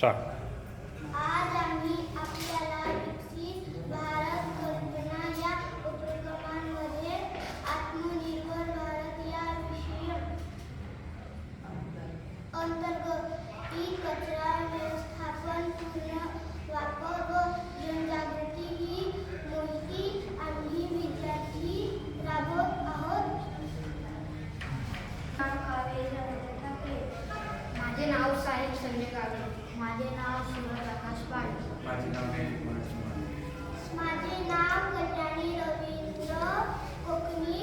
Start. आज आम्ही आपल्याला विकसित भारत कल्पना या उपक्रमांमध्ये आत्मनिर्भर भारत या विषय अंतर्गत ई कचरा व्यवस्थापन, पुनर्वापर व जनजागृती ही मोहीम आम्ही विद्यार्थी राबवत आहोत। माझे नाव साहिल संजय गावे। माझे नाव सूरज आकाश पाटील। माझे नाव माझे नाव कल्याणी रवींद्र कोकणी,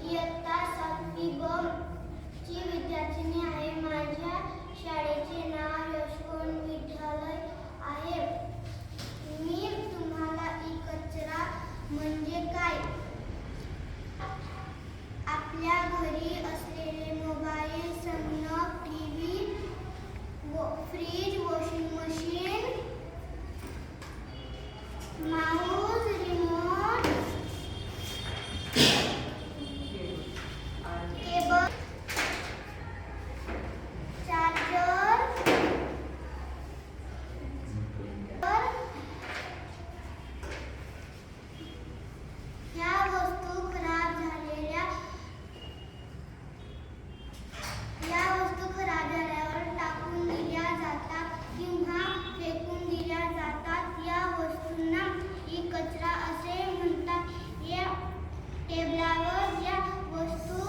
इयत्ता 7वी ब ची विद्यार्थिनी आहे। माझ्या शाळेचे नाव यशवंत विद्यालय आहे। मी तुम्हाला ई कचरा म्हणजे काय, आपल्या घरी असलेले मोबाईल, संगणक, TV, fridge, washing machine, mouse, remote, cable, charger, या वस्तू खराब झाल्यावर टाकून दिल्या जातात किंवा फेकून दिल्या जातात। या वस्तूंना ई कचरा असे म्हणतात। या टेबलावर ज्या वस्तू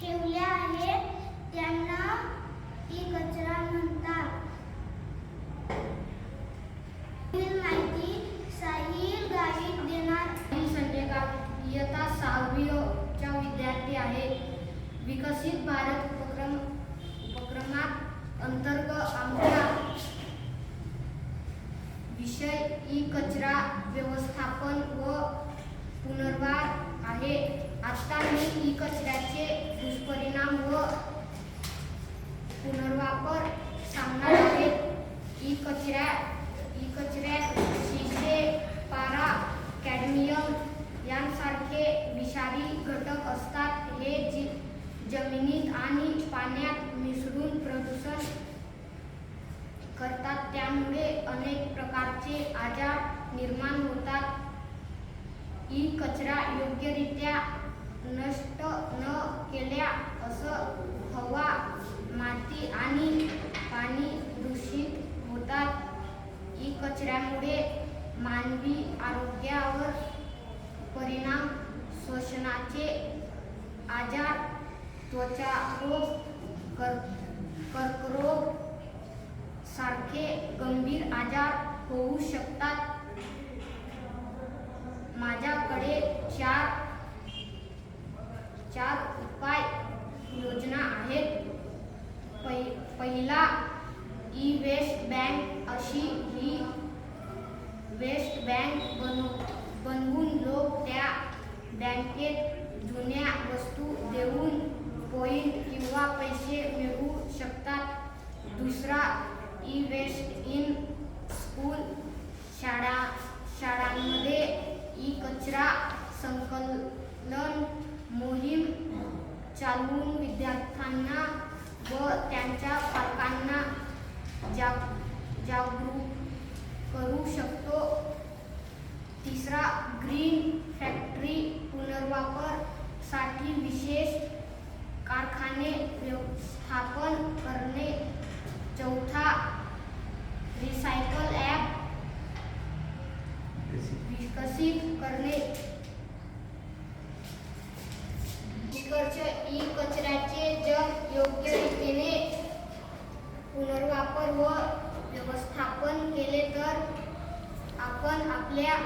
ठेवल्या आहेत त्यांना ई कचरा म्हणतात। माहिती साहिल गावित देणार। संजय गावे, इयत्ता 6वी चा विद्यार्थी आहे। विकसित भारत उपक्रमात अंतर्गत आमचा विषय ई कचरा व्यवस्थापन व पुनर्वापर आहे। आता मी ई कचऱ्याचे दुष्परिणाम व पुनर्वापर सांगणार आहे। ई कचऱ्यात शिसे, पारा, कॅडमियम यांसारखे विषारी घटक असतात। हे जमिनीत आणि पाण्यात मिसळून प्रदूषण करतात, त्यामुळे अनेक प्रकारचे आजार निर्माण होतात। ई कचरा योग्यरित्या नष्ट न केल्यास हवा, माती आणि पाणी दूषित होतात। ई कचऱ्यामुळे मानवी आरोग्यावर परिणाम, श्वसनाचे आजार, त्वचारोग, कर्करोग सारखे गंभीर आजार होऊ शकतात। माझ्याकडे चार उपाय योजना आहेत। पहिला, ई वेस्ट बँक। अशी ही वेस्ट बँक बनवून लोक त्या बँकेत जुन्या वस्तू देऊन पॉइंट किंवा पैसे मिळवू शकतात। दुसरा, ई वेस्ट इन स्कूल। शाळांमध्ये ई कचरा संकलन मोहीम चालवून विद्यार्थ्यांना व त्यांच्या पालकांना जागरूक करू शकतो। तिसरा, ग्रीन फॅक्टरी पुनर्वापर साठी विशेष कारखाने व्यवस्थापन करणे। चौथा, रिसायकल ॲप विकसित करणे। निष्कर्ष, ई कचऱ्याचे जर योग्य रीतीने पुनर्वापर व व्यवस्थापन केले तर आपण आपल्या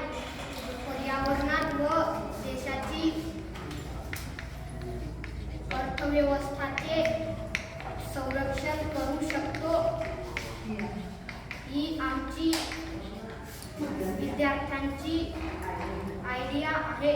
पर्यावरणात व देशाची अर्थव्यवस्थेचे संरक्षण करू शकतो। ही आमची विद्यार्थ्यांची आयडिया आहे।